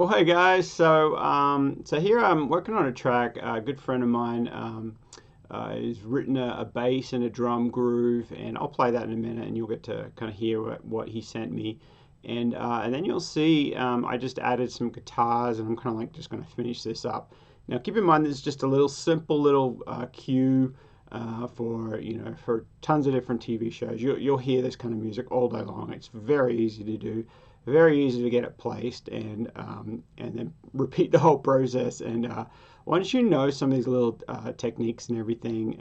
Oh, hey guys. So here I'm working on a track. A good friend of mine has written a bass and a drum groove, and I'll play that in a minute, and you'll get to kind of hear what he sent me, and then you'll see I just added some guitars, and I'm kind of like just going to finish this up. Now, keep in mind this is just a little simple little cue for for tons of different TV shows. You'll hear this kind of music all day long. It's very easy to do, very easy to get it placed, and then repeat the whole process. And once you know some of these little techniques and everything,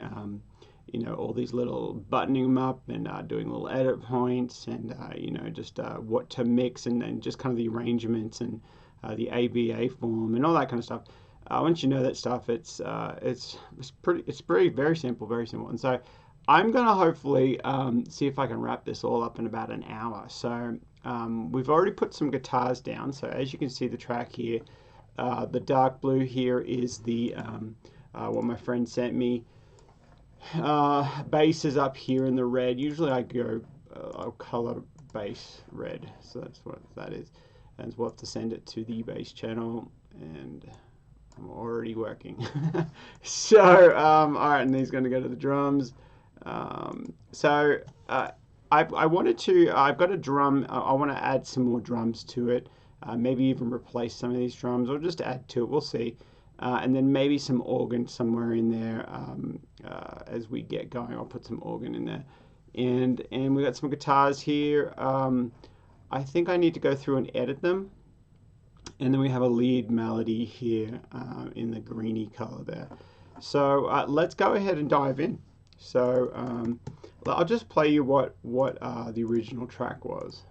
all these little buttoning them up and doing little edit points, and just what to mix, and just kind of the arrangements and the ABA form and all that kind of stuff. Once you know that stuff, it's pretty very simple, very simple. And so I'm gonna hopefully see if I can wrap this all up in about an hour. So we've already put some guitars down. So as you can see, the track here, the dark blue here is the what my friend sent me. Bass is up here in the red. Usually I go I'll color bass red, so that's what that is. And we'll have to send it to the bass channel, and I'm already working. So, all right, and he's going to go to the drums. I wanted to, I've got a drum, I want to add some more drums to it, maybe even replace some of these drums, or just add to it, we'll see. And then maybe some organ somewhere in there as we get going. I'll put some organ in there. And we got some guitars here. I think I need to go through and edit them. And then we have a lead melody here in the greeny color there. So let's go ahead and dive in. So I'll just play you what the original track was.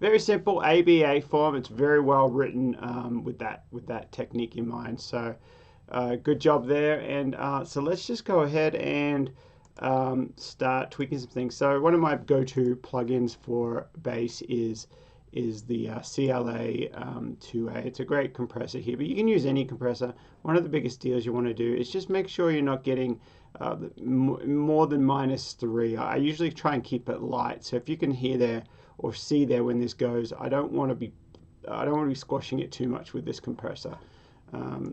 Very simple ABA form. It's very well written with that technique in mind. So good job there. And so let's just go ahead and start tweaking some things. So one of my go-to plugins for bass is the CLA 2A. It's a great compressor here, but you can use any compressor. One of the biggest deals you want to do is just make sure you're not getting more than -3. I usually try and keep it light. So if you can hear there or see there when this goes, I don't want to be squashing it too much with this compressor.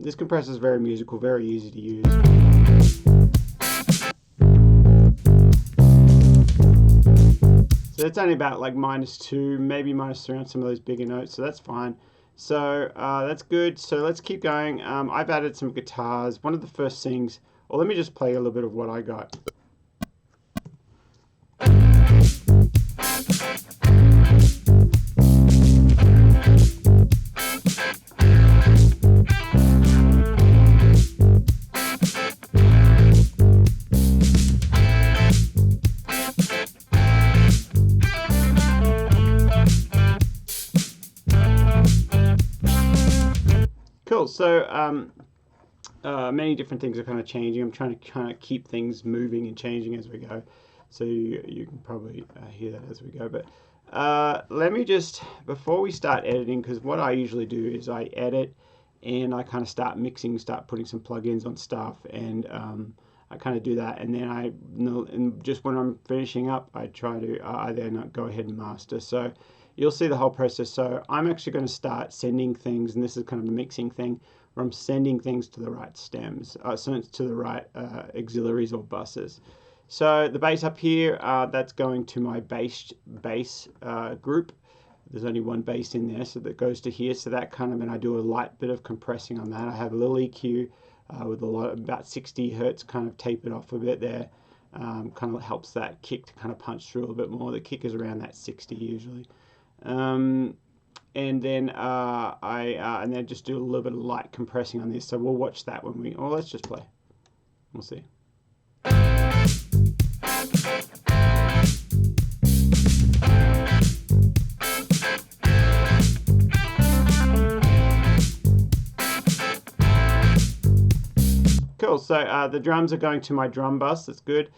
This compressor is very musical, very easy to use. So it's only about like -2, maybe -3 on some of those bigger notes, so that's fine. So that's good. So let's keep going. I've added some guitars. One of the first things, or let me just play a little bit of what I got. Cool. So many different things are kind of changing. I'm trying to kind of keep things moving and changing as we go. So you can probably hear that as we go. But let me just, before we start editing, because what I usually do is I edit and I kind of start mixing, start putting some plugins on stuff, and I kind of do that. And then and just when I'm finishing up, I try to I then go ahead and master. So you'll see the whole process. So I'm actually going to start sending things, and this is kind of a mixing thing, where I'm sending things to the right stems, so it's to the right auxiliaries or buses. So the bass up here, that's going to my bass group. There's only one bass in there, so that goes to here. So that kind of, and I do a light bit of compressing on that. I have a little EQ with a lot, about 60 hertz, kind of tapered off a bit there. kind of helps that kick to kind of punch through a little bit more. The kick is around that 60 usually. And then and then just do a little bit of light compressing on this. So we'll watch that when we. Oh, let's just play. We'll see. Cool, so the drums are going to my drum bus, that's good.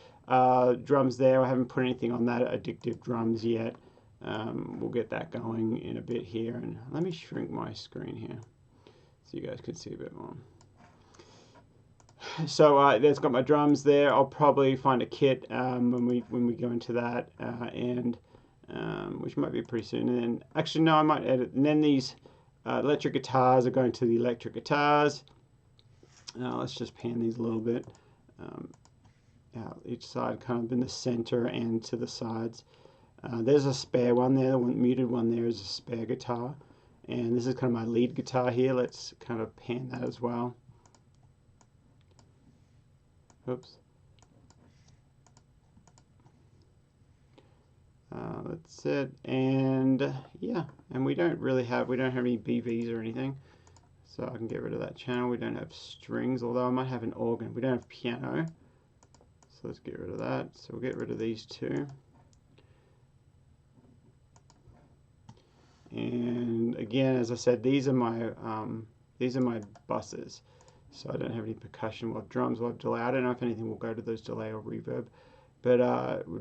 Drums there, I haven't put anything on that addictive drums yet. We'll get that going in a bit here, and let me shrink my screen here so you guys can see a bit more. So there's got my drums there. I'll probably find a kit when we go into that, and which might be pretty soon. And then, actually no, I might edit. And then these electric guitars are going to the electric guitars. Let's just pan these a little bit. Each side kind of in the center and to the sides. There's a spare one there, the muted one there is a spare guitar. And this is kind of my lead guitar here. Let's kind of pan that as well. Oops. That's it. And yeah, and we don't have any BVs or anything. So I can get rid of that channel. We don't have strings, although I might have an organ. We don't have piano. So let's get rid of that. So we'll get rid of these two. And again, as I said, these are my buses. So I don't have any percussion. We'll have drums, we'll have delay. I don't know if anything will go to those delay or reverb. But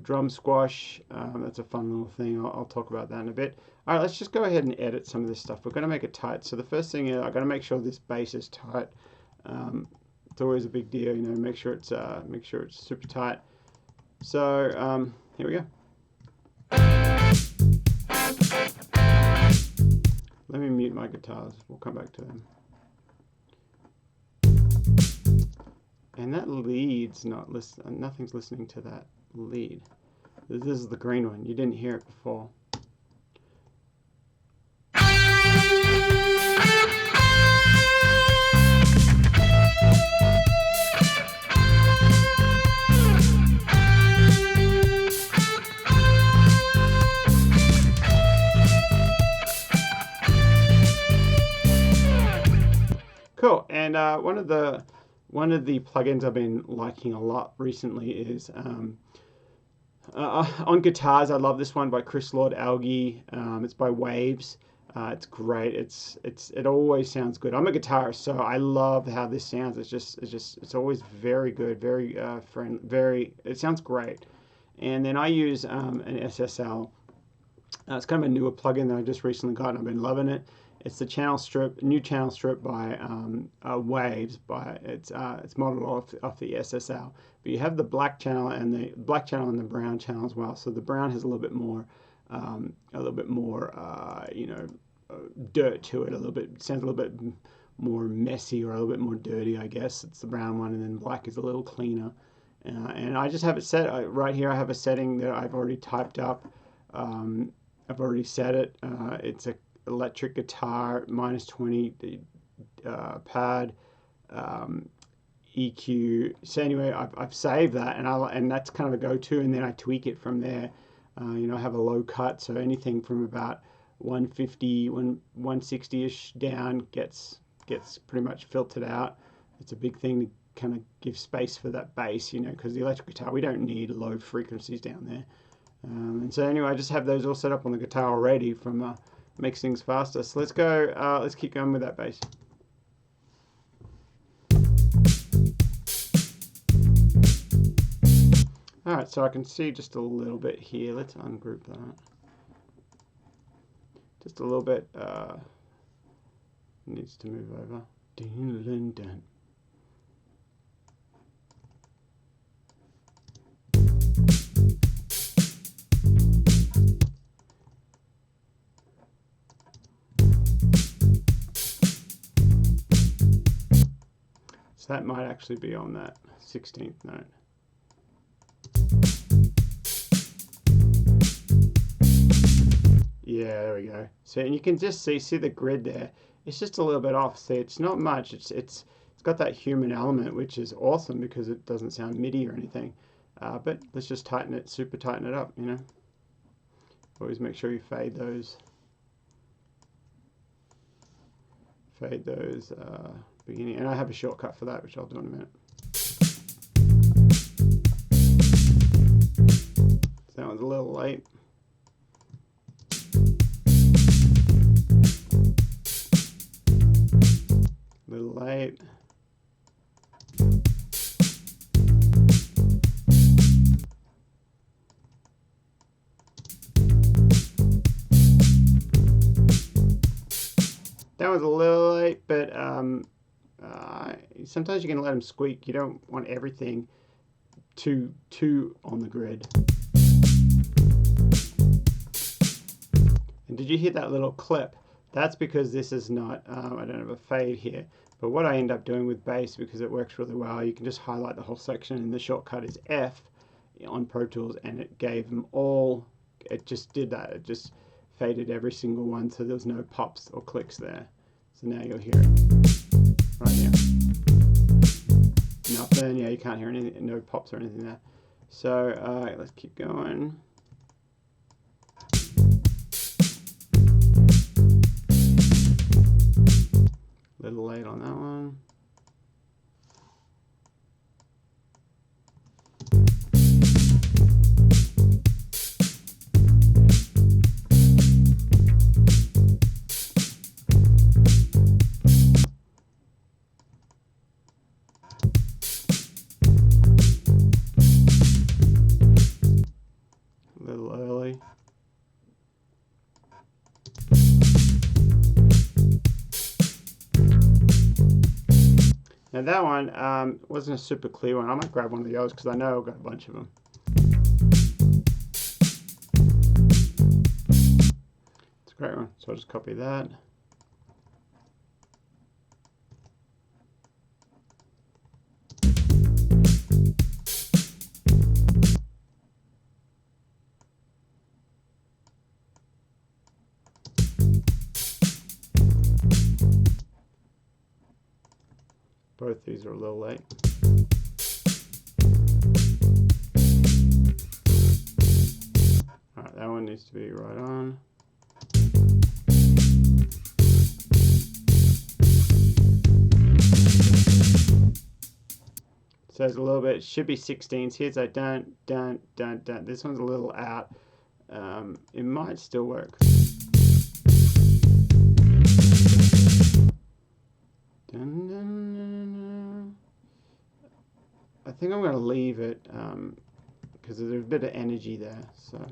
drum squash, that's a fun little thing. I'll talk about that in a bit. All right, let's just go ahead and edit some of this stuff. We're going to make it tight. So the first thing is I've got to make sure this bass is tight. It's always a big deal, you know. Make sure it's super tight. So here we go. Let me mute my guitars. We'll come back to them. And that lead's not listening. Nothing's listening to that lead. This is the green one. You didn't hear it before. Cool. And one of the plugins I've been liking a lot recently is on guitars. I love this one by Chris Lord Alge. It's by Waves. It's great. It always sounds good. I'm a guitarist, so I love how this sounds. It's always very good, very friendly, it sounds great. And then I use an SSL. It's kind of a newer plugin that I just recently got, and I've been loving it. It's the new channel strip by Waves. It's modeled off the SSL. But you have the black channel and the brown channel as well. So the brown has a little bit more, dirt to it. Sounds a little bit more messy or a little bit more dirty, I guess. It's the brown one, and then black is a little cleaner. And I just have it set right here. I have a setting that I've already typed up. I've already set it. It's a electric guitar, -20 pad, EQ. So anyway, I've saved that, and that's kind of a go-to, and then I tweak it from there. I have a low cut, so anything from about 150, 160-ish down gets pretty much filtered out. It's a big thing to kind of give space for that bass, because the electric guitar, we don't need low frequencies down there. And so anyway, I just have those all set up on the guitar already from makes things faster. So let's go, let's keep going with that bass. Alright, so I can see just a little bit here. Let's ungroup that. Just a little bit needs to move over. Dun, dun, dun. So that might actually be on that 16th note. Yeah, there we go. So, and you can just see the grid there. It's just a little bit off. See, it's not much. It's got that human element, which is awesome because it doesn't sound MIDI or anything. But let's just tighten it, super tighten it up, you know. Always make sure you fade those beginning, and I have a shortcut for that, which I'll do in a minute. So that one's a little late. A little late. That was a little late, but sometimes you're going to let them squeak. You don't want everything too on the grid. And did you hear that little clip? That's because this is not, I don't have a fade here. But what I end up doing with bass, because it works really well, you can just highlight the whole section, and the shortcut is F on Pro Tools, and it gave them all, it just did that. It just faded every single one, so there's no pops or clicks there. So now you'll hear it right here. Nothing, yeah, you can't hear anything, no pops or anything there. So let's keep going. A little late on that one. A little early. Now that one wasn't a super clear one. I might grab one of the others because I know I've got a bunch of them. It's a great one. So I'll just copy that. Both these are a little late. Alright, that one needs to be right on. So it's a little bit, it should be 16s. Here's a dun, dun, dun, dun. This one's a little out. It might still work. Dun, dun, dun, dun. I think I'm going to leave it because there's a bit of energy there. So,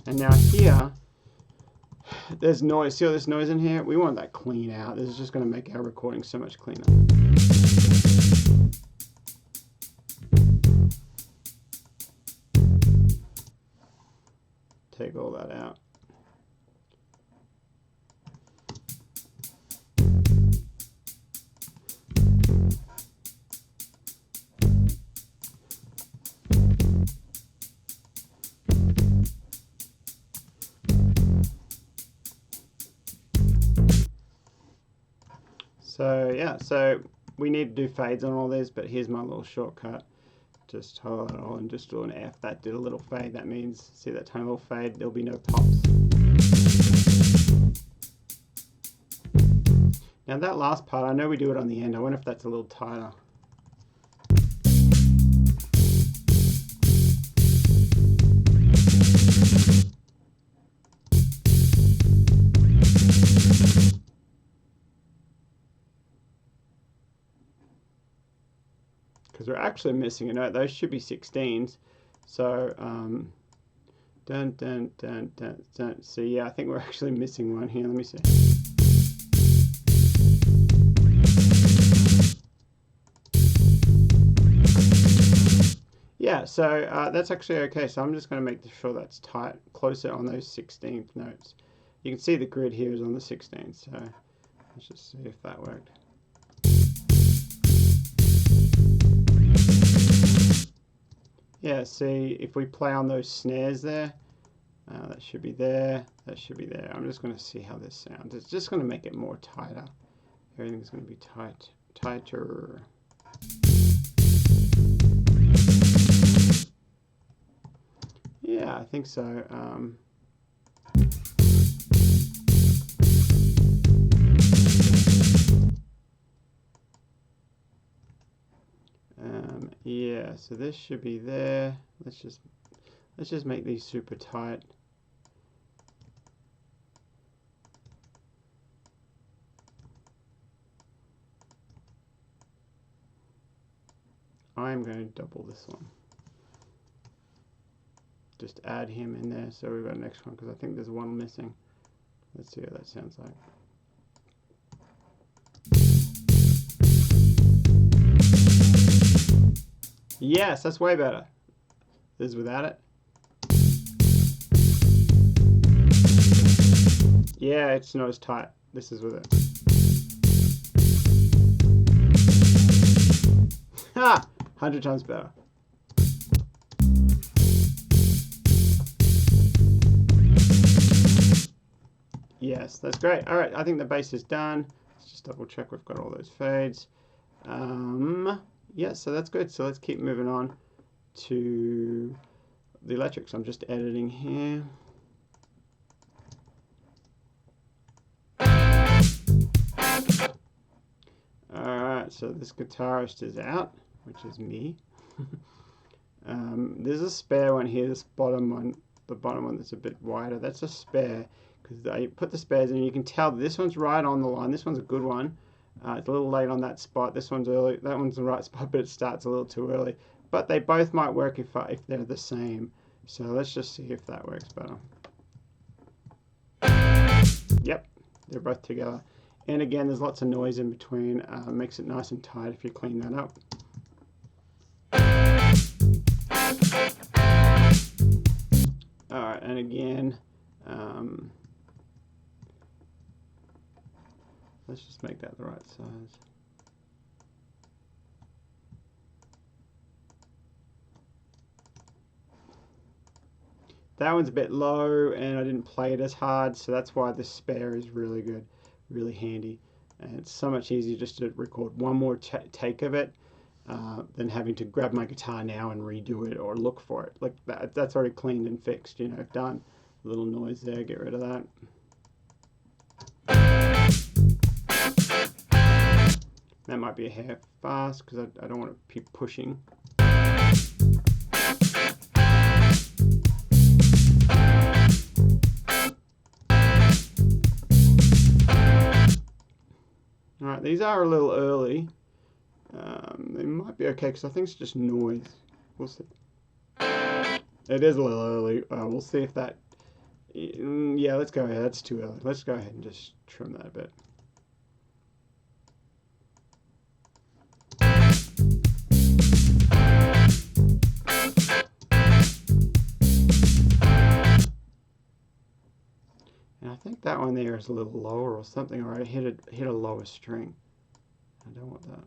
and now here, there's noise. See all this noise in here? We want that clean out. This is just going to make our recording so much cleaner. Take all that out. So yeah, so we need to do fades on all these, but here's my little shortcut. Just hold it all and just do an F. That did a little fade. That means, see that tiny little fade? There'll be no pops. Now that last part, I know we do it on the end. I wonder if that's a little tighter. Because we're actually missing a note. Those should be 16s. So, dun, dun, dun, dun, dun. So yeah, I think we're actually missing one here. Let me see. Yeah, so that's actually okay. So I'm just going to make sure that's tight, closer on those 16th notes. You can see the grid here is on the 16th. So let's just see if that worked. Yeah, see, if we play on those snares there, that should be there, that should be there. I'm just going to see how this sounds. It's just going to make it more tighter. Everything's going to be tighter. Yeah, I think so. Yeah, so this should be there. Let's just make these super tight. I'm going to double this one. Just add him in there so we've got an extra one, because I think there's one missing. Let's see what that sounds like. Yes, that's way better. This is without it. Yeah, it's not as tight. This is with it. Ha! 100 times better. Yes, that's great. All right, I think the bass is done. Let's just double check we've got all those fades. Yeah, so that's good. So let's keep moving on to the electrics. I'm just editing here. Alright, so this guitarist is out, which is me. There's a spare one here, this bottom one, the bottom one that's a bit wider. That's a spare, because I put the spares in and you can tell this one's right on the line. This one's a good one. It's a little late on that spot. This one's early. That one's the right spot, but it starts a little too early. But they both might work if they're the same. So let's just see if that works better. Yep, they're both together. And again, there's lots of noise in between. Makes it nice and tight if you clean that up. Alright, and again, let's just make that the right size. That one's a bit low and I didn't play it as hard, so that's why this spare is really good, really handy. And it's so much easier just to record one more take of it than having to grab my guitar now and redo it or look for it. Like that's already cleaned and fixed, you know, done. A little noise there, get rid of that. That might be a hair fast because I don't want to keep pushing. Alright, these are a little early. They might be okay because I think it's just noise. We'll see. It is a little early. We'll see if that... Yeah, let's go ahead. That's too early. Let's go ahead and just trim that a bit. And I think that one there is a little lower or something, or I hit a lower string. I don't want that.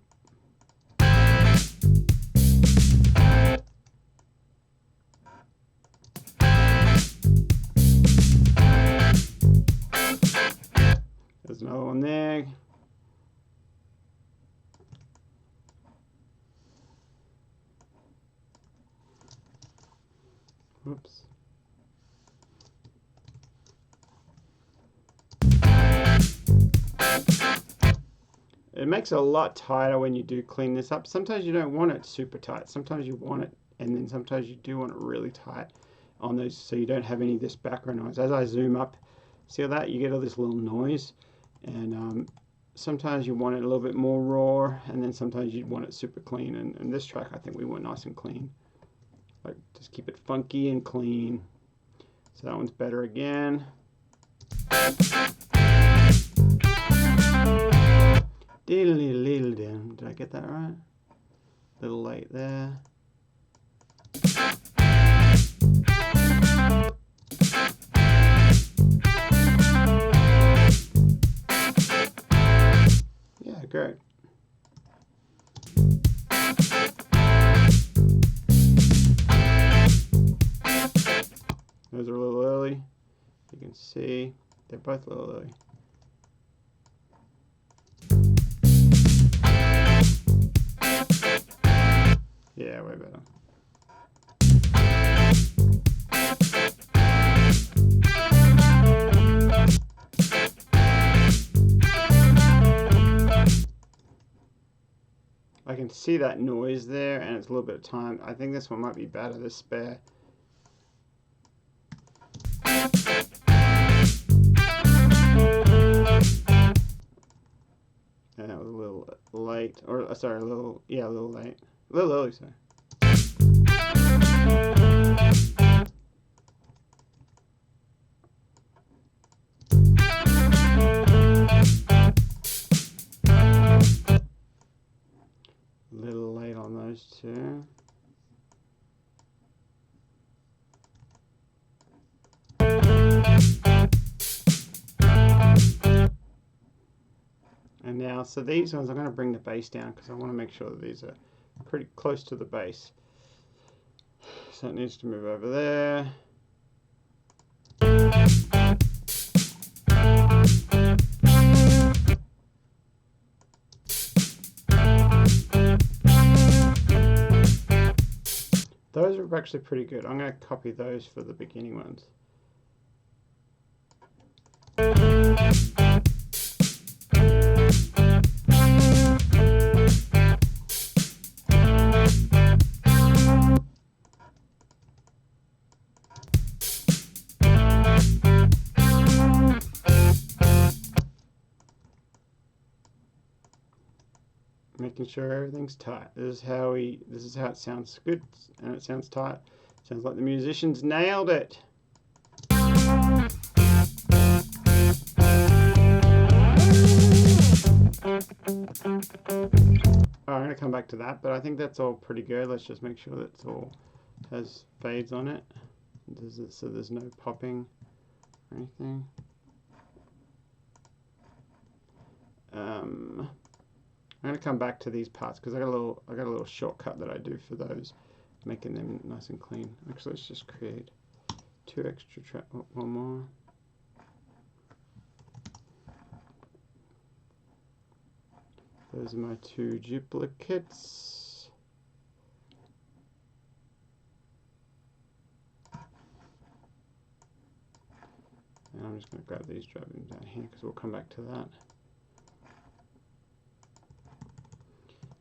There's another one there. Whoops. It makes it a lot tighter when you do clean this up. Sometimes you don't want it super tight. Sometimes you want it, and then sometimes you do want it really tight on those so you don't have any of this background noise. As I zoom up, see all that? You get all this little noise. And sometimes you want it a little bit more raw, and then sometimes you want it super clean. And this track, I think we want nice and clean. Like, just keep it funky and clean. So that one's better again. Did I get that right? A little late there. Yeah, great. Those are a little early. You can see they're both a little early. Yeah, way better. can see that noise there, and it's a little bit of time. I think this one might be better, the spare. And that was a little late, or sorry, a little late. A little early, sorry. A little late on those two. And now, so these ones, I'm going to bring the bass down because I want to make sure that these are pretty close to the bass. So it needs to move over there. Those are actually pretty good. I'm going to copy those for the beginning ones. Making sure everything's tight. This is how it sounds good, and it sounds tight. Sounds like the musicians nailed it. I'm going to come back to that, but I think that's all pretty good. Let's just make sure that's all has fades on it, so there's no popping or anything. I'm going to come back to these parts because I got a little shortcut that I do for those, making them nice and clean. Actually, let's just create two extra tracks. Oh, one more. Those are my two duplicates. And I'm just going to grab these, drag them down here because we'll come back to that.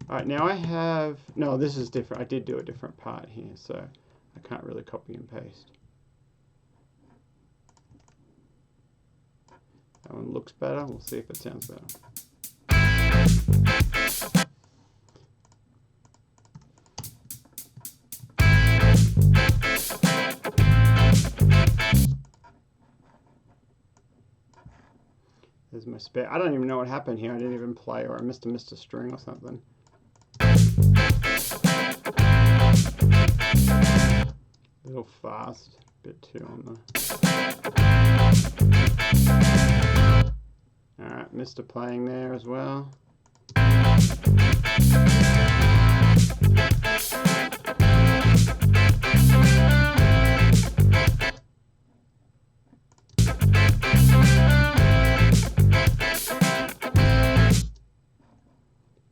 Alright, now I have, no, this is different. I did do a different part here, so I can't really copy and paste. That one looks better. We'll see if it sounds better. There's my spare. I don't even know what happened here. I didn't even play, or I missed a string or something. A little fast, a bit too on the. Alright, missed a playing there as well.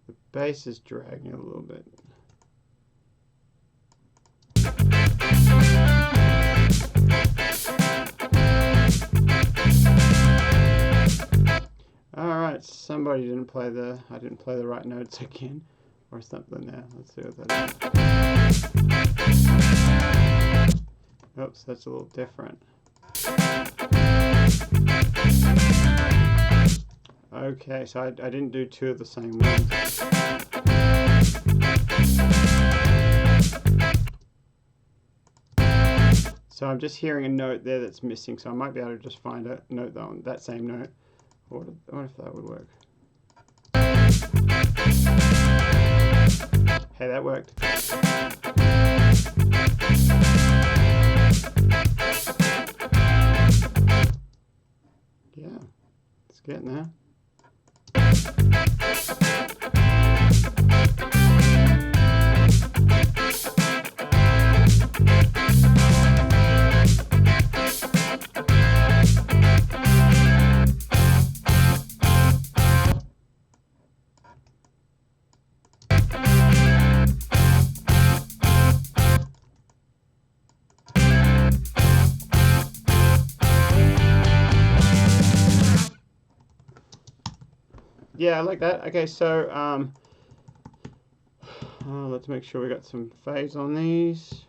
The bass is dragging a little bit. Alright, somebody didn't play I didn't play the right notes again, or something there. Let's see what that is. Oops, that's a little different. Okay, so I didn't do two of the same ones. So I'm just hearing a note there that's missing, so I might be able to just find a note on that same note. I wonder if that would work. Hey, that worked. Yeah, it's getting there. Yeah, I like that. Okay, so Let's make sure we got some fades on these.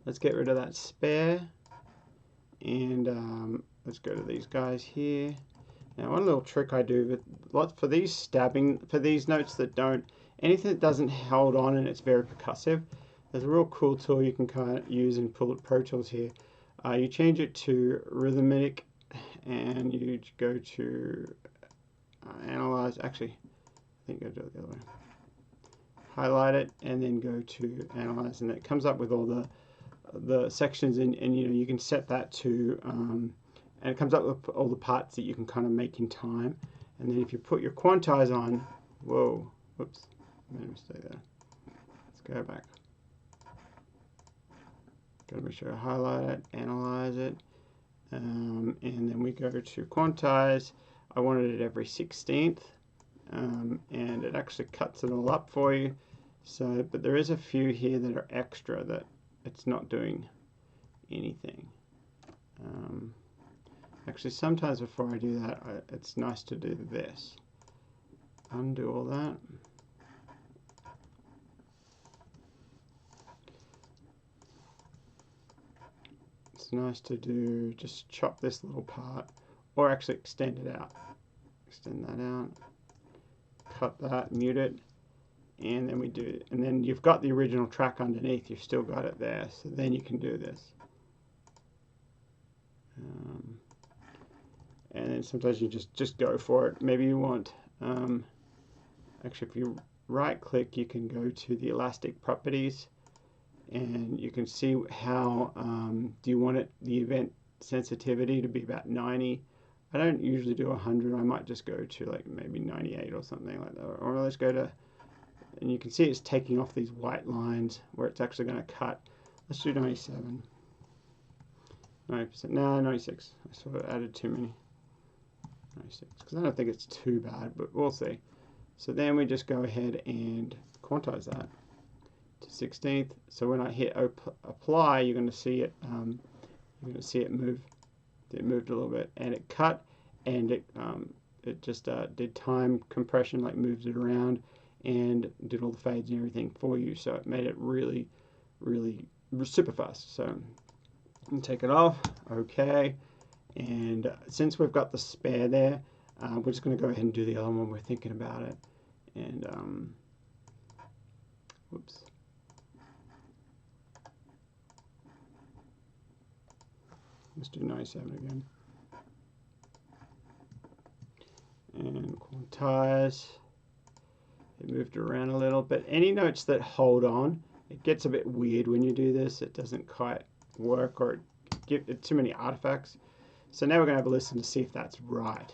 Let's get rid of that spare, and let's go to these guys here. Now, one little trick I do for these notes that don't, anything that doesn't hold on and it's very percussive, there's a real cool tool you can kind of use in Pro Tools here. You change it to rhythmic, and you go to analyze. Actually, I think I do it the other way. Highlight it, and then go to analyze, and it comes up with all the sections, and you can set that to. And it comes up with all the parts that you can kind of make in time. And then if you put your quantize on, whoa, whoops, I made a mistake there. Let's go back. Got to make sure I highlight it, analyze it, and then we go to quantize. I wanted it every 16th, and it actually cuts it all up for you. So, but there is a few here that are extra that it's not doing anything. Actually, sometimes before I do that, it's nice to do this. Undo all that. It's nice to do, just chop this little part, or actually extend it out. Extend that out. Cut that, mute it, and then we do it. And then you've got the original track underneath, you've still got it there, so then you can do this. And then sometimes you just go for it. Maybe you want, actually if you right click, you can go to the elastic properties, and you can see how, do you want the event sensitivity to be about 90? I don't usually do 100, I might just go to like maybe 98 or something like that. Or let's go to, and you can see it's taking off these white lines where it's actually going to cut. Let's do 97. 90%, no, 96. I sort of added too many. 96, because I don't think it's too bad, but we'll see. So then we just go ahead and quantize that to 16th. So when I hit apply, you're going to see it. You're going to see it move. It moved a little bit, and it cut, and it just did time compression, like moves it around, and did all the fades and everything for you. So it made it really, really super fast. So and take it off. Okay. And since we've got the spare there, we're just going to go ahead and do the other one. We're thinking about it. And, whoops. Let's do 97 again. And quantize. It moved around a little, but any notes that hold on, it gets a bit weird when you do this. It doesn't quite work, or give it too many artifacts. So now we're going to have a listen to see if that's right.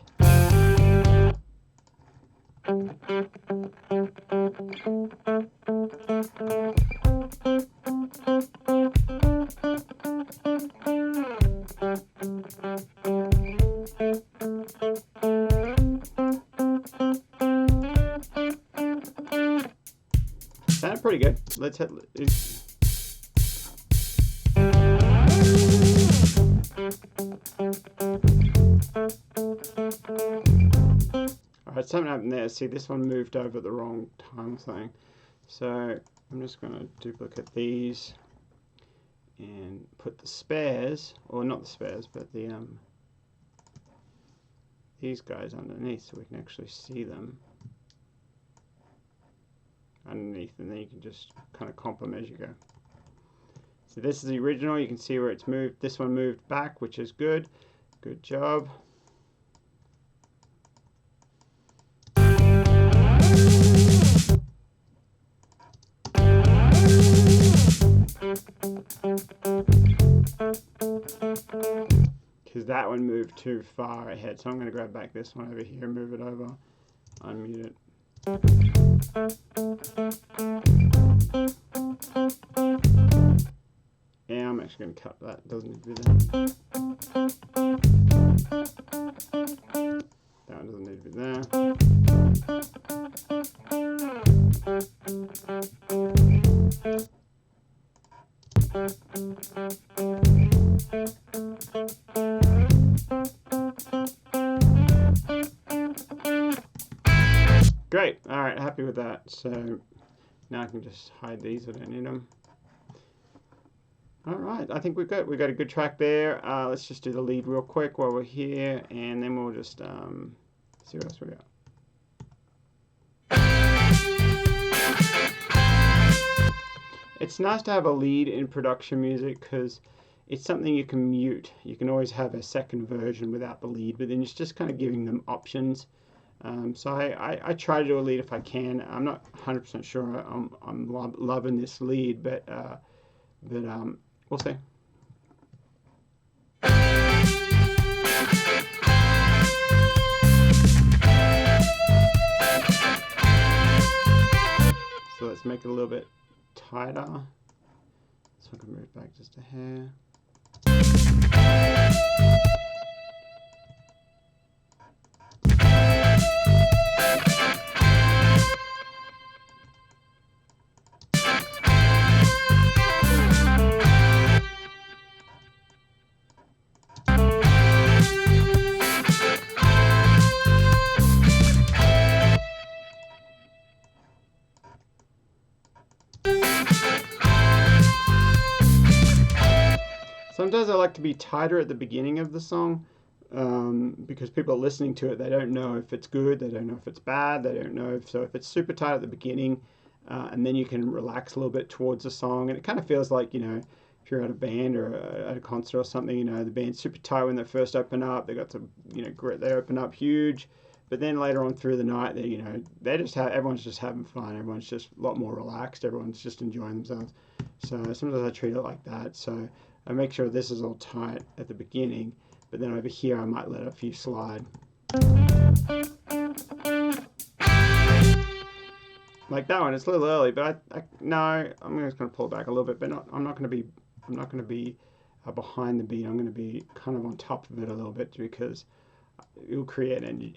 Sounded pretty good. Let's hit. Alright, something happened there. See, this one moved over at the wrong time or something. So I'm just going to duplicate these and put the spares, or not the spares, but the these guys underneath, so we can actually see them underneath, and then you can just kind of comp them as you go. So this is the original. You can see where it's moved. This one moved back, which is good. Good job. Because that one moved too far ahead. So I'm going to grab back this one over here, move it over, unmute it. Yeah, I'm actually going to cut that. It doesn't need to be there. That one doesn't need to be there. Great. All right, happy with that. So Now I can just hide these, I don't need them. Alright, I think we've got a good track there. Let's just do the lead real quick while we're here, and then we'll just see what else we got. It's nice to have a lead in production music because it's something you can mute. You can always have a second version without the lead, but then it's just kind of giving them options. So I try to do a lead if I can. I'm not 100% sure I'm loving this lead, but we'll see. So let's make it a little bit tighter. So I can move back just a hair. Sometimes I like to be tighter at the beginning of the song because people are listening to it. They don't know if it's good, they don't know if it's bad, they don't know so if it's super tight at the beginning, and then you can relax a little bit towards the song, and it kind of feels like, you know, if you're at a band or at a concert or something, you know, the band's super tight when they first open up. They got some, you know, great, they open up huge, but then later on through the night, they, you know, everyone's just having fun. Everyone's just a lot more relaxed. Everyone's just enjoying themselves. So sometimes I treat it like that. So I make sure this is all tight at the beginning, but then over here I might let a few slide. Like that one, it's a little early, but no, I'm just going to pull it back a little bit, but I'm not going to be behind the beat. I'm going to be kind of on top of it a little bit because it will create energy.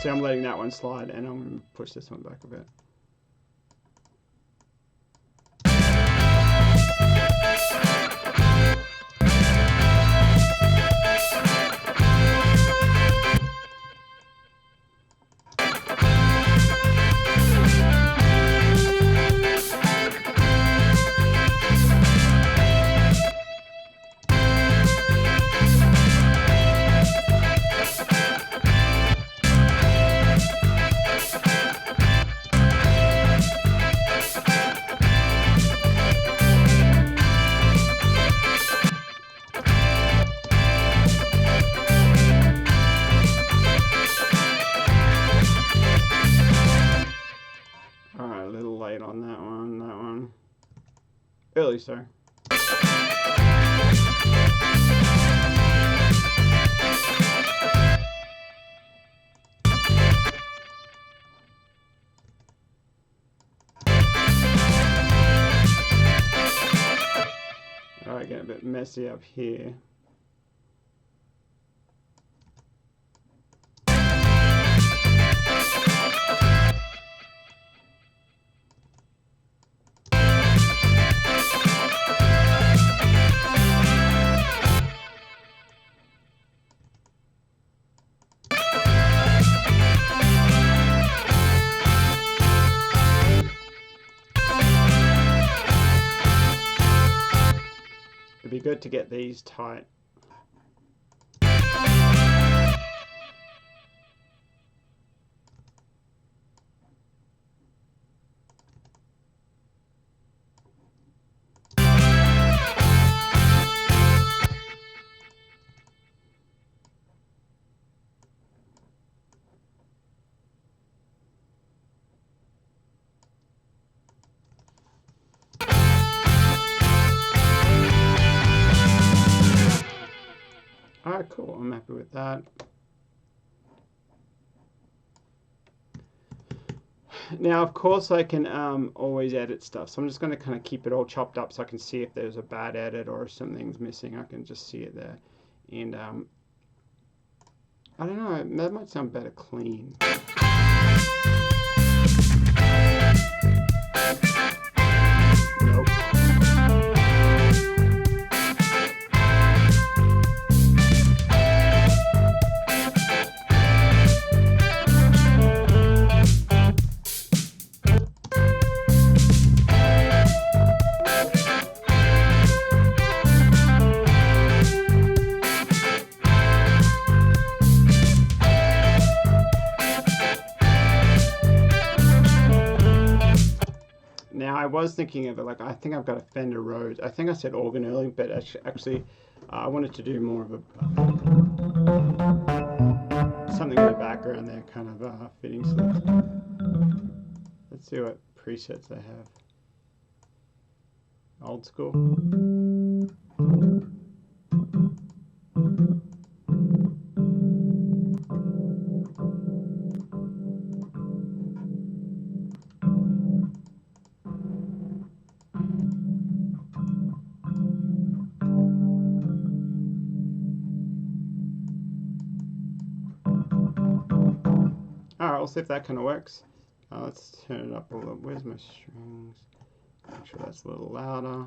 See, I'm letting that one slide, and I'm going to push this one back a bit. Early, sorry. Alright, getting a bit messy up here. It'd be good to get these tight. Alright, cool. I'm happy with that. Now, of course, I can always edit stuff. So I'm just going to kind of keep it all chopped up so I can see if there's a bad edit or if something's missing. I can just see it there. And I don't know. That might sound better clean. Nope. I was thinking of it like, I think I've got a Fender Rhodes. I think I said organ earlier, but actually I wanted to do more of a something in the background there, kind of fitting slips. Let's see what presets they have. Old school. Alright, we'll see if that kind of works. Let's turn it up a little. Where's my strings? Make sure that's a little louder.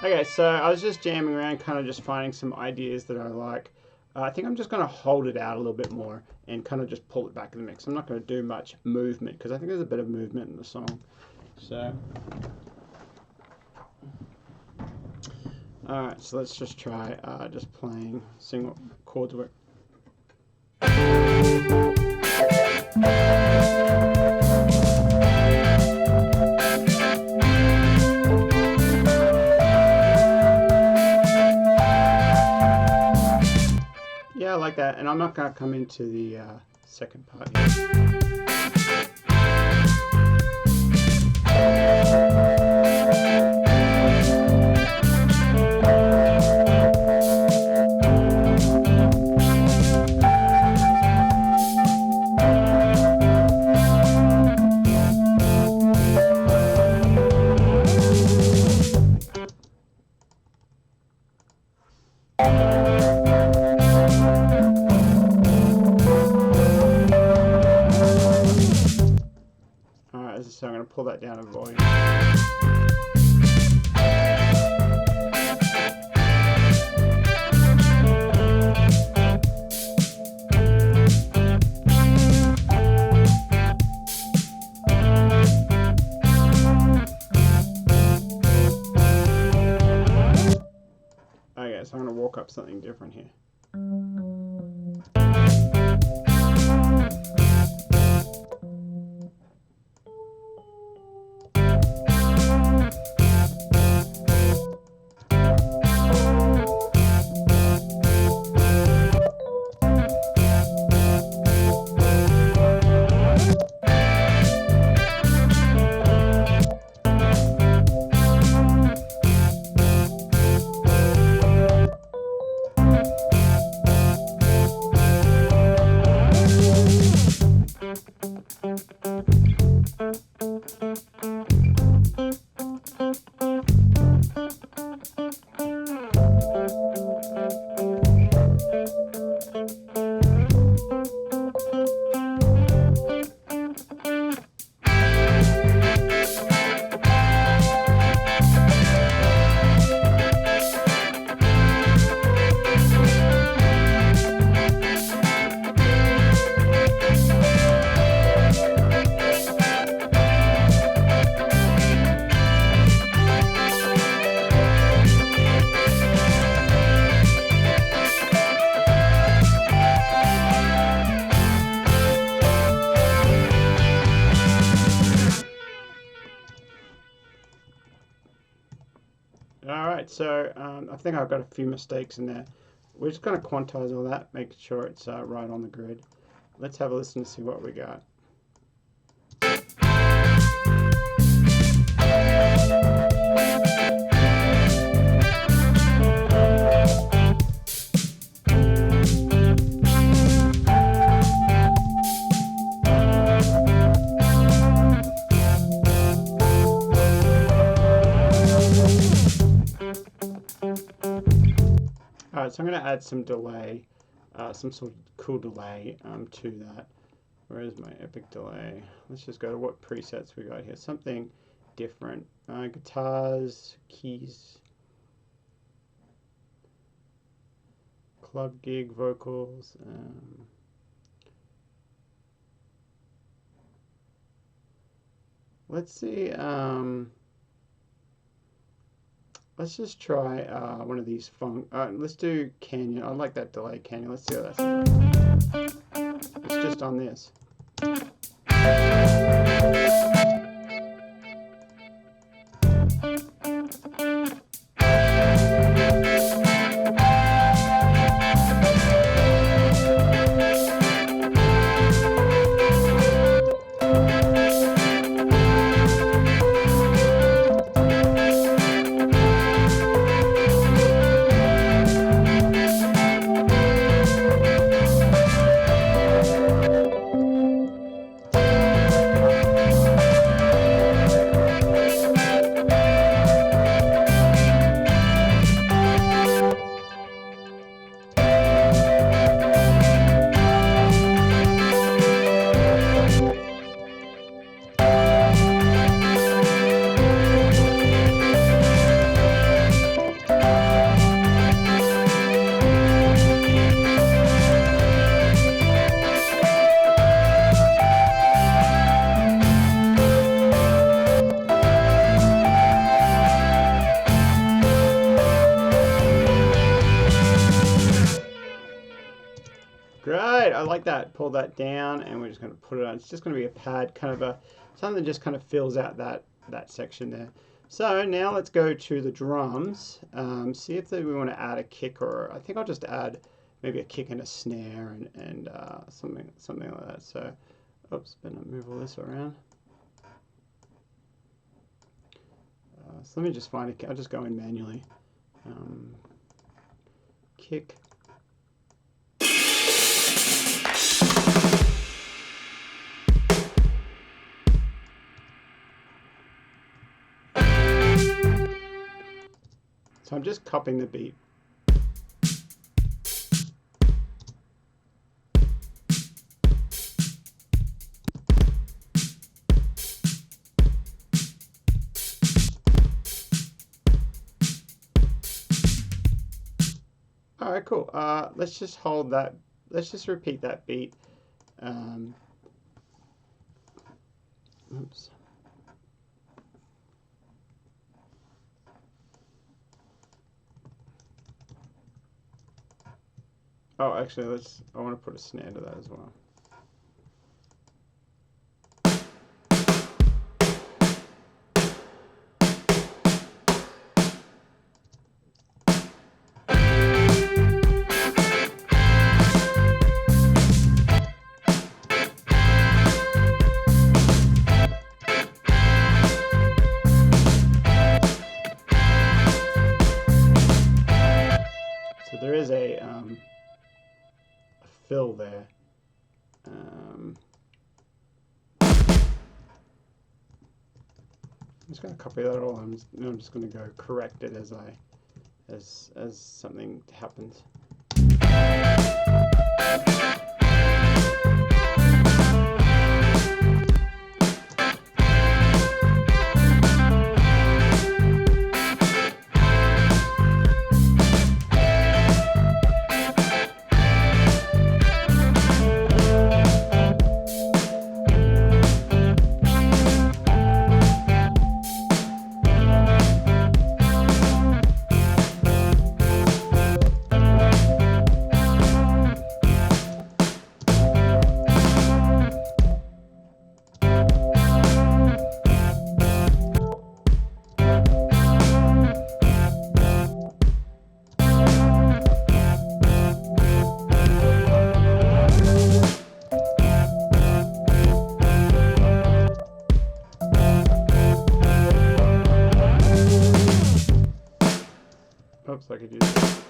Okay, so I was just jamming around, kind of just finding some ideas that I like. I think I'm just going to hold it out a little bit more and kind of just pull it back in the mix. I'm not going to do much movement because I think there's a bit of movement in the song. So, alright, so let's just try just playing, seeing what chords work. Yeah, I like that, and I'm not going to come into the second part here. So I'm going to pull that down a volume. Okay, so I'm going to walk up something different here. so I think I've got a few mistakes in there. We're just going to quantize all that, make sure it's right on the grid. Let's have a listen to see what we got. Alright, so I'm going to add some delay, some sort of cool delay to that. Where is my epic delay? Let's just go to what presets we got here. Something different. Guitars, keys, club gig vocals. Let's see. Let's just try one of these funk. Let's do Canyon. I like that delay Canyon. Let's see how that sounds. It's just on this. Great, I like that. Pull that down, and we're just going to put it on. It's just going to be a pad, kind of something that just kind of fills out that section there. So now let's go to the drums. See if we want to add a kick, or I think I'll just add maybe a kick and a snare and something like that. So, oops, better move all this around. So let me just find I'll just go in manually. Kick. So I'm just copying the beat. All right, cool. Let's just hold that. Let's just repeat that beat. Oops. Oh, actually, I want to put a snare to that as well. So there is a fill there. I'm just going to copy that all. I'm just going to go correct it as something happens. do this.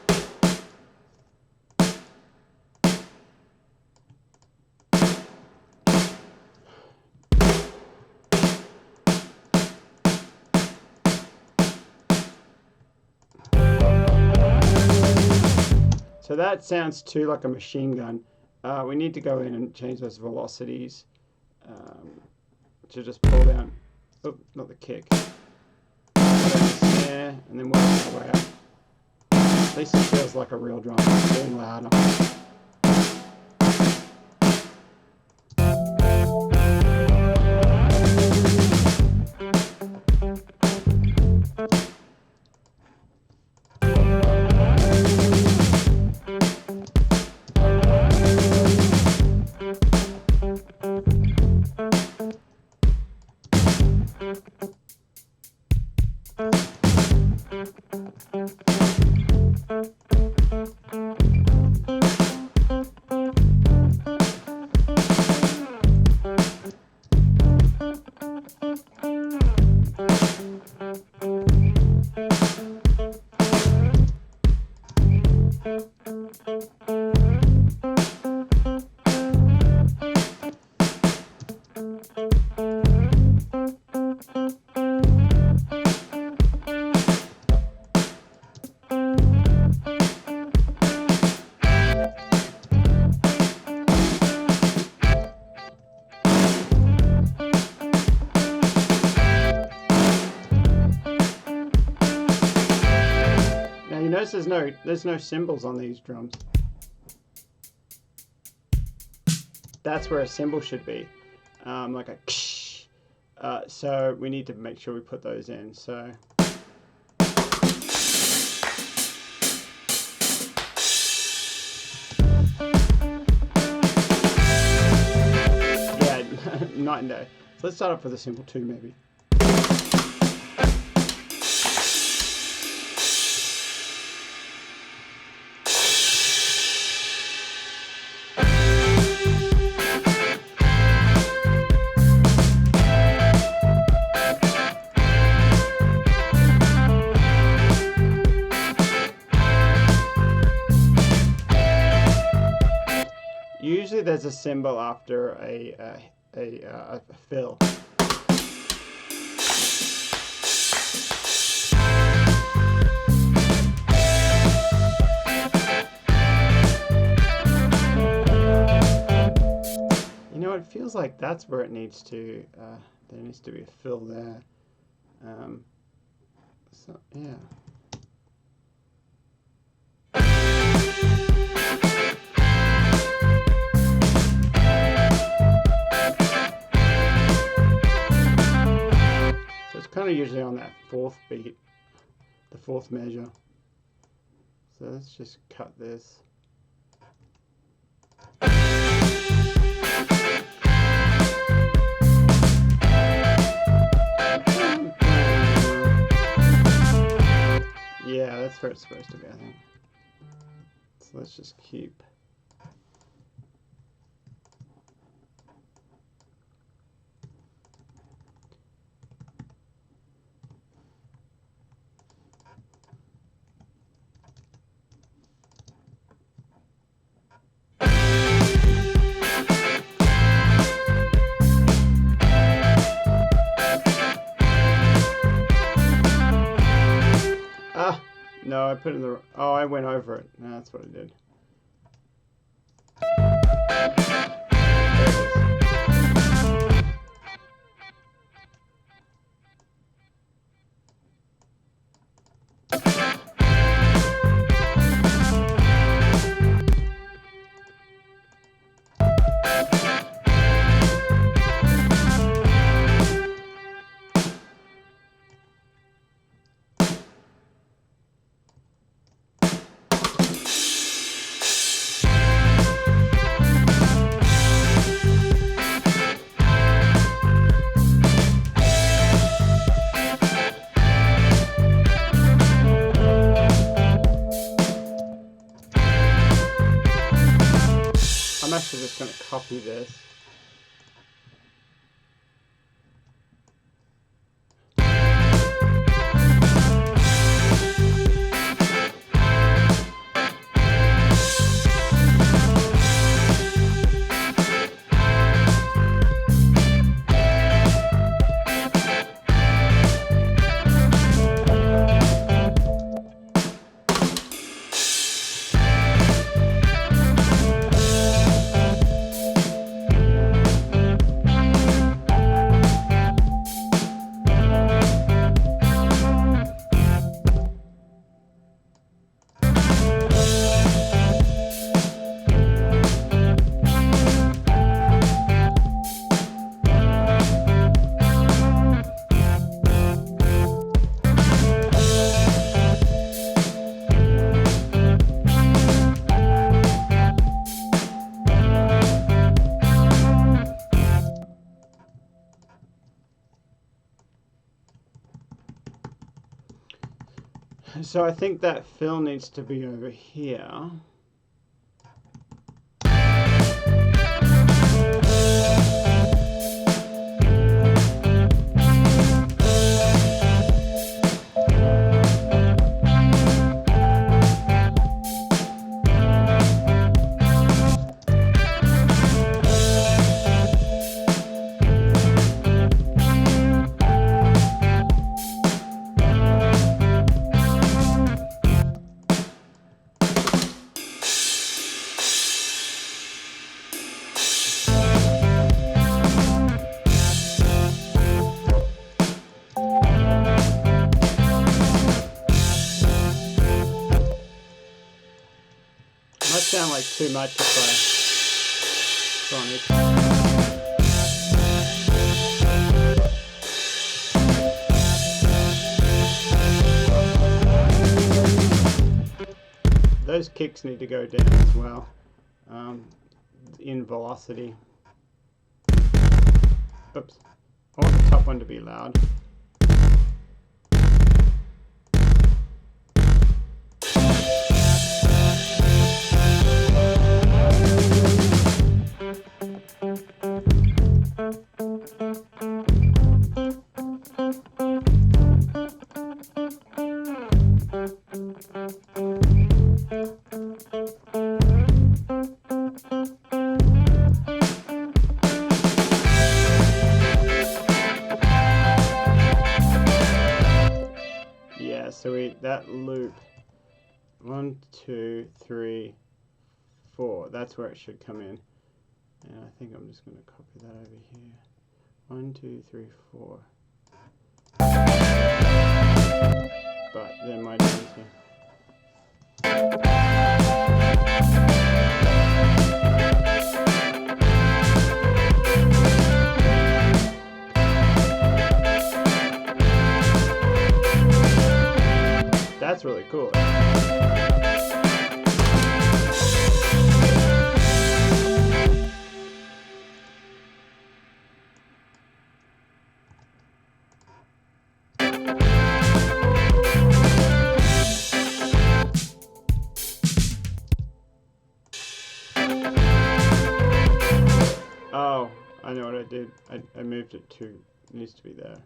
So that sounds too like a machine gun. We need to go in and change those velocities to just pull down. Oh, not the kick. Snare, and then work our way up. At least it feels like a real drum. It's getting louder. Notice there's no cymbals on these drums. That's where a cymbal should be, like a ksh. So we need to make sure we put those in. So yeah, night and day. So let's start off with a simple 2 maybe. Usually there's a cymbal after a fill. You know, it feels like that's where it needs to, there needs to be a fill there. So, yeah. Kind of usually on that 4th beat, the 4th measure. So let's just cut this. Yeah, that's where it's supposed to be, I think. So let's just keep. No, I put in the... Oh, I went over it. No, that's what I did. There it is. I'm actually just going to copy this. So I think that fill needs to be over here. Might sound like too much if I try and those kicks need to go down as well, in velocity. Oops. I want the top one to be loud. So that loop, 1, 2, 3, 4, that's where it should come in. And I think I'm just going to copy that over here. 1, 2, 3, 4. But then my drums here. That's really cool. Oh, I know what I did. I moved it to, it needs to be there.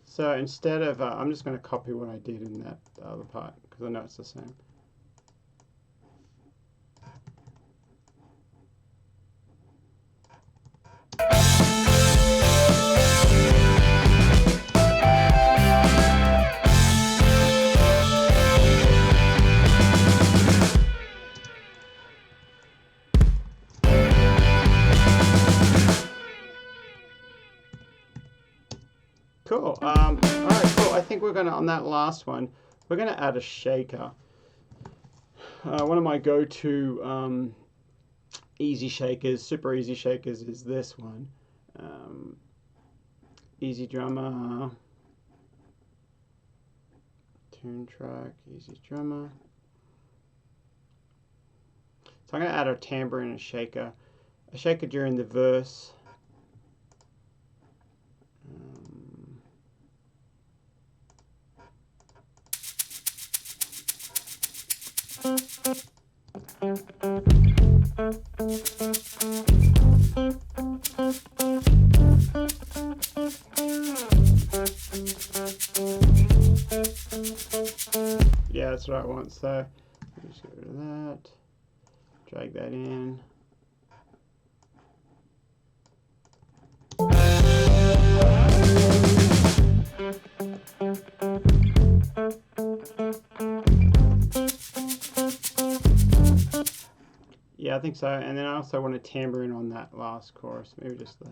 So instead of, I'm just going to copy what I did in that other part because I know it's the same. Cool. All right, cool. I think we're going to, on that last one, we're going to add a shaker. One of my go-to easy shakers, super easy shakers, is this one. Easy Drummer, tune track, Easy Drummer. So I'm going to add a tambourine and a shaker during the verse. Yeah, that's what I want. So just get rid of that. Drag that in. Yeah, I think so. And then I also want a tambourine on that last chorus. Maybe just the...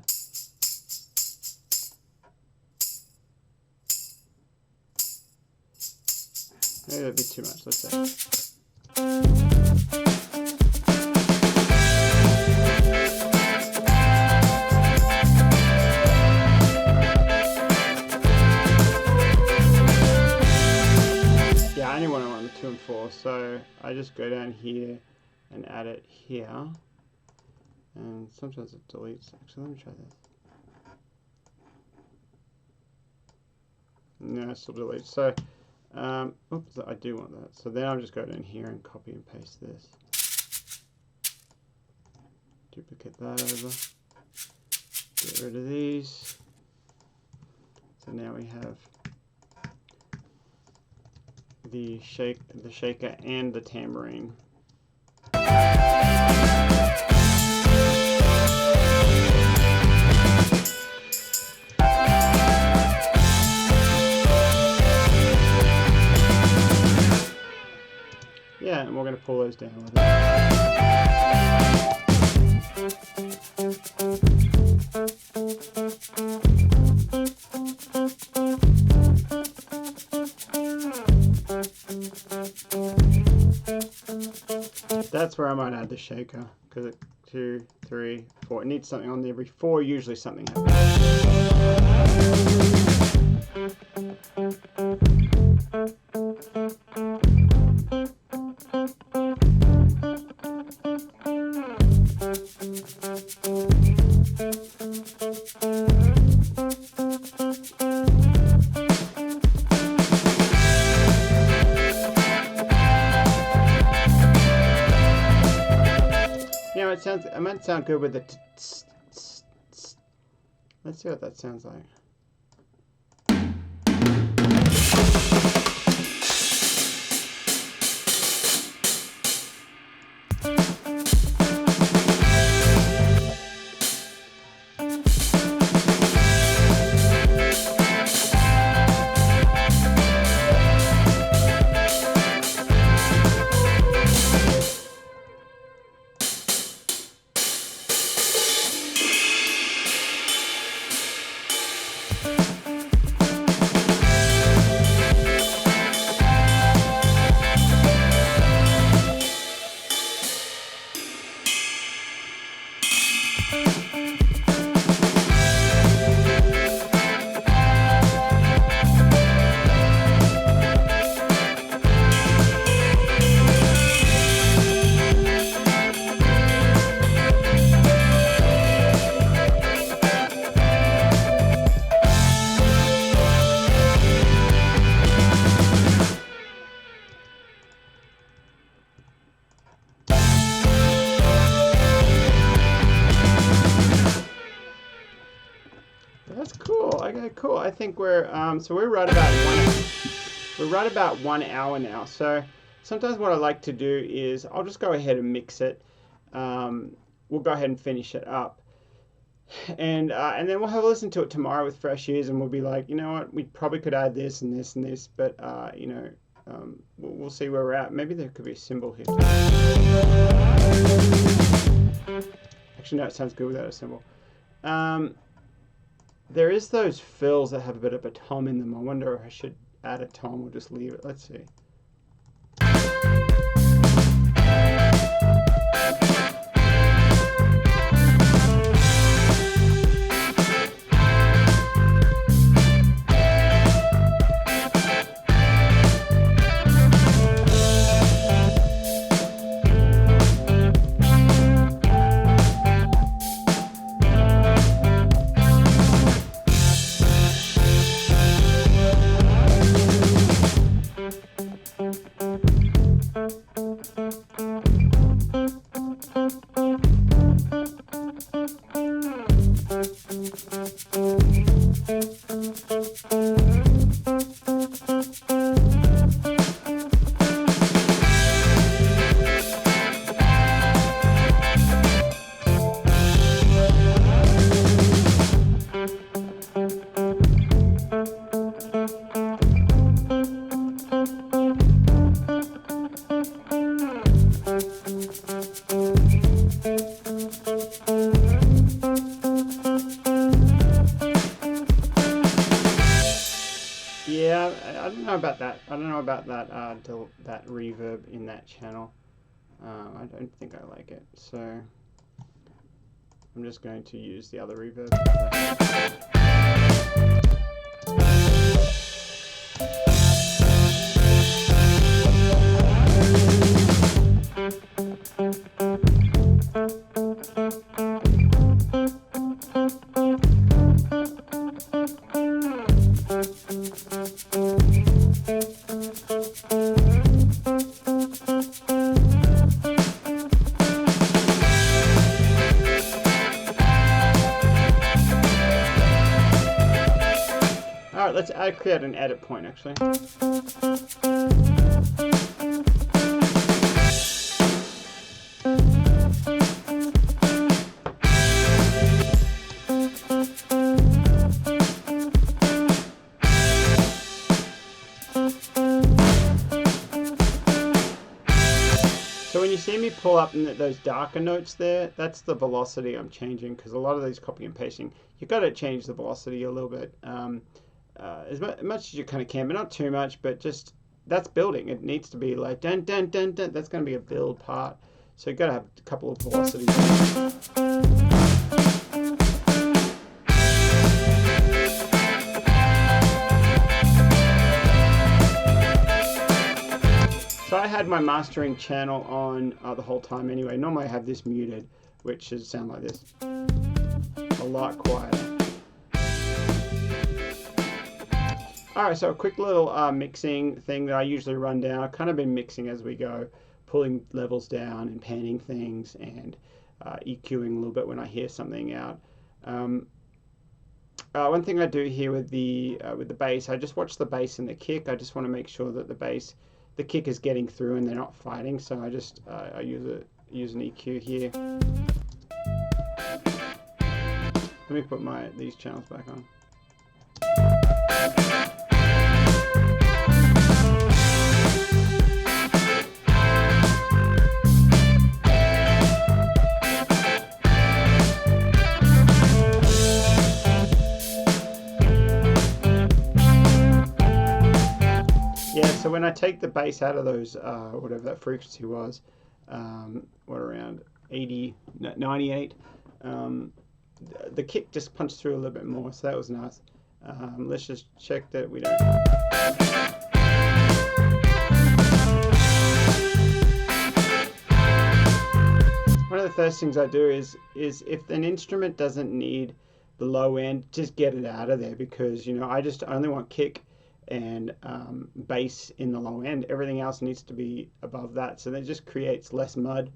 Maybe that'd be too much. Let's see. Yeah, I only want to run the 2 and 4, so I just go down here and add it here. And sometimes it deletes. Actually, let me try this. No, it still deletes. So, oops, I do want that. So then I'll just go down here and copy and paste this. Duplicate that over. Get rid of these. So now we have the shaker and the tambourine. Yeah, and we're going to pull those down with That's where I might add the shaker, because 2, 3, 4. It needs something on every 4. Usually something happens. It might sound good with the Let's see what that sounds like. That's cool. Okay, cool. I think we're so we're right about 1 hour now. So sometimes what I like to do is I'll just go ahead and mix it. We'll go ahead and finish it up, and then we'll have a listen to it tomorrow with fresh ears, and we'll be like, you know what, we probably could add this and this and this, but you know, we'll see where we're at. Maybe there could be a cymbal here. Actually, no, it sounds good without a cymbal. There is those fills that have a bit of a tom in them. I wonder if I should add a tom or just leave it. Let's see. about that. I don't know about that that reverb in that channel. I don't think I like it. So I'm just going to use the other reverb. All right, let's create an edit point actually. So when you see me pull up in those darker notes there, that's the velocity I'm changing, because a lot of these copy and pasting, you've got to change the velocity a little bit. As much as you kind of can, but not too much, but just, that's building. It needs to be like dun dun dun dun. That's going to be a build part. So you've got to have a couple of velocities. So I had my mastering channel on the whole time anyway. Normally I have this muted, which should sound like this. A lot quieter. Alright, so a quick little mixing thing that I usually run down. I've kind of been mixing as we go, pulling levels down and panning things and EQing a little bit when I hear something out. One thing I do here with the bass, I just watch the bass and the kick. I just want to make sure that the kick is getting through and they're not fighting. So I just I use an EQ here. Let me put these channels back on. So when I take the bass out of those, whatever that frequency was, what, around 80, 98, the kick just punched through a little bit more, so that was nice. Let's just check that we don't... One of the first things I do is if an instrument doesn't need the low end, just get it out of there, because, you know, I just only want kick and bass in the low end. Everything else needs to be above that, so that just creates less mud.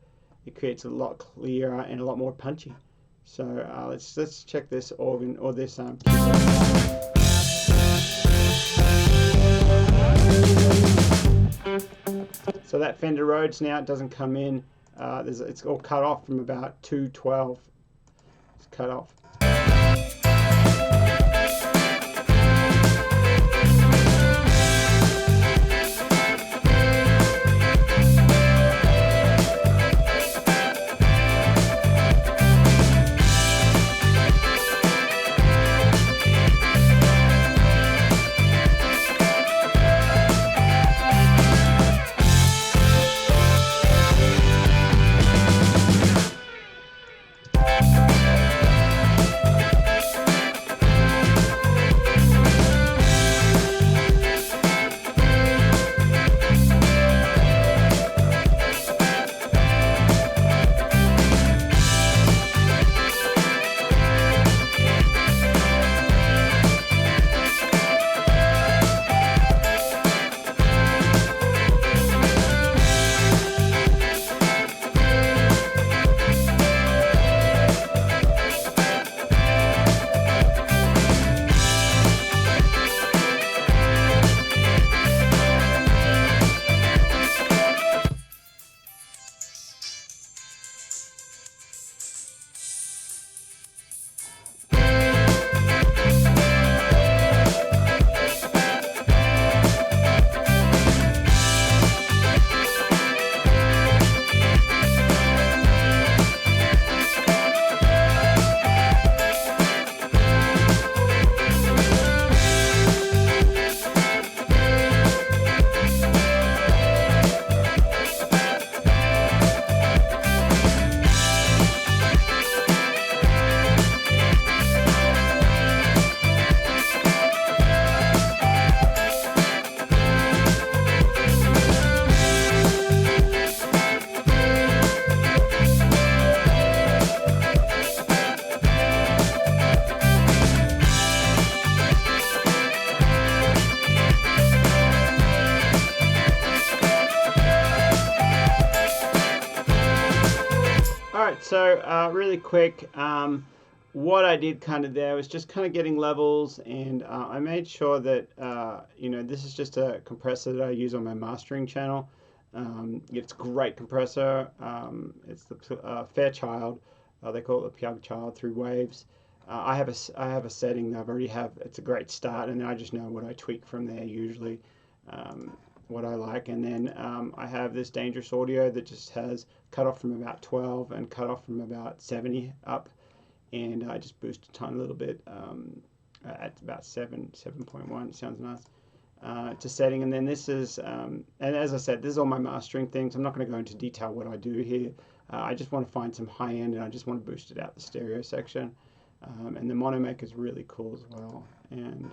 It creates a lot clearer and a lot more punchy. So let's check this organ or this So that Fender Rhodes now, it doesn't come in. It's all cut off from about 212. It's cut off. right, so really quick, what I did kind of there was just kind of getting levels, and I made sure that this is just a compressor that I use on my mastering channel. It's a great compressor. It's the Fairchild. They call it the Pugchild through Waves. I have a setting that I've already have. It's a great start, and then I just know what I tweak from there usually. What I like, and then I have this dangerous audio that just has cutoff from about 12 and cutoff from about 70 up, and I just boost a tiny little bit at about 7.1. It sounds nice. It's a setting, and then this is, and as I said, this is all my mastering things. I'm not going to go into detail what I do here. I just want to find some high end, and I just want to boost it out the stereo section. And the mono maker is really cool as well, and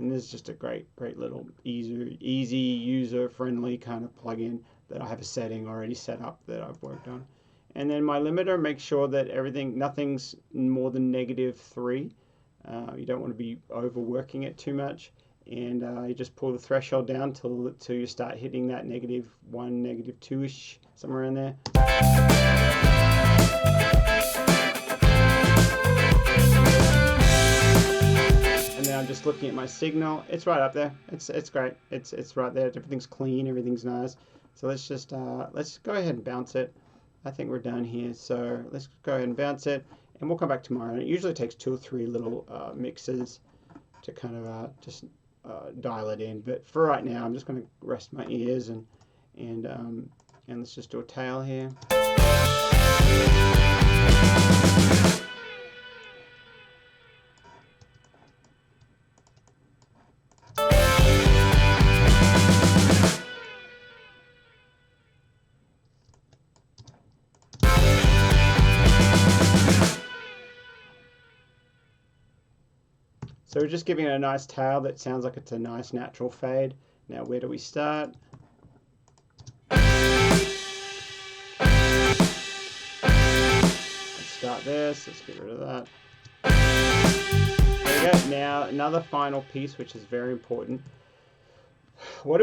this is just a great little easy user friendly kind of plugin that I have a setting already set up that I've worked on. And then my limiter makes sure that nothing's more than -3. You don't want to be overworking it too much, and you just pull the threshold down till you start hitting that -1, -2ish, somewhere in there. I'm just looking at my signal. It's right up there. It's great. It's right there. Everything's clean. Everything's nice. So let's go ahead and bounce it. I think we're done here. So let's go ahead and bounce it, and we'll come back tomorrow. And it usually takes 2 or 3 little mixes to kind of just dial it in. But for right now, I'm just going to rest my ears and let's just do a tail here. So we're just giving it a nice tail that sounds like it's a nice natural fade. Now where do we start? Let's start this. Let's get rid of that. There we go. Now another final piece, which is very important. What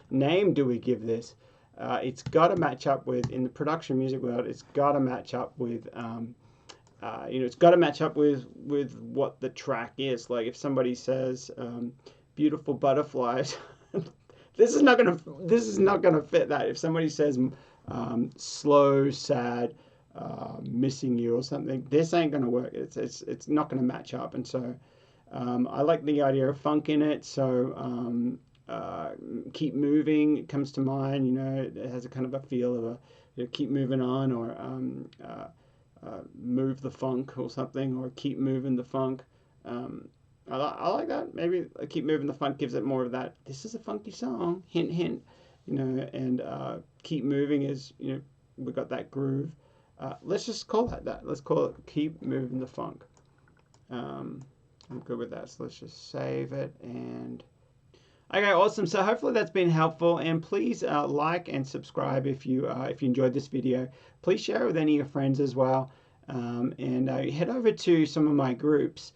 name do we give this? It's got to match up with, in the production music world, it's got to match up with it's got to match up with what the track is. Like if somebody says beautiful butterflies, this is not gonna fit that. If somebody says slow, sad, missing you or something, this ain't gonna work. It's not gonna match up. And so I like the idea of funk in it. So keep moving, it comes to mind. It has a kind of a feel of keep moving on, or move the funk or something, or keep moving the funk. I like that. Maybe keep moving the funk gives it more of that. This is a funky song. Hint, hint. And keep moving is we got that groove. Let's just call that. Let's call it keep moving the funk. I'm good with that. So let's just save it and. Okay, awesome. So hopefully that's been helpful, and please like and subscribe if you enjoyed this video. Please share it with any of your friends as well, and head over to some of my groups,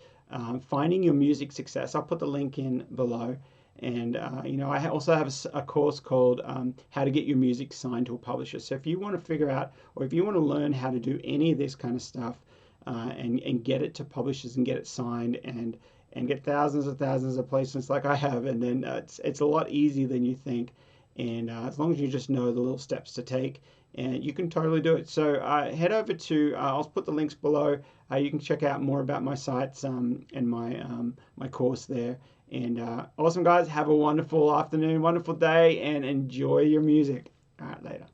Finding Your Music Success. I'll put the link in below, and I also have a course called How to Get Your Music Signed to a Publisher. So if you want to figure out, or if you want to learn how to do any of this kind of stuff, and get it to publishers and get it signed and get thousands of placements like I have, and then it's a lot easier than you think, and as long as you just know the little steps to take, and you can totally do it. So head over to, I'll put the links below. You can check out more about my sites and my course there. And awesome guys, have a wonderful afternoon, wonderful day, and enjoy your music. All right, later.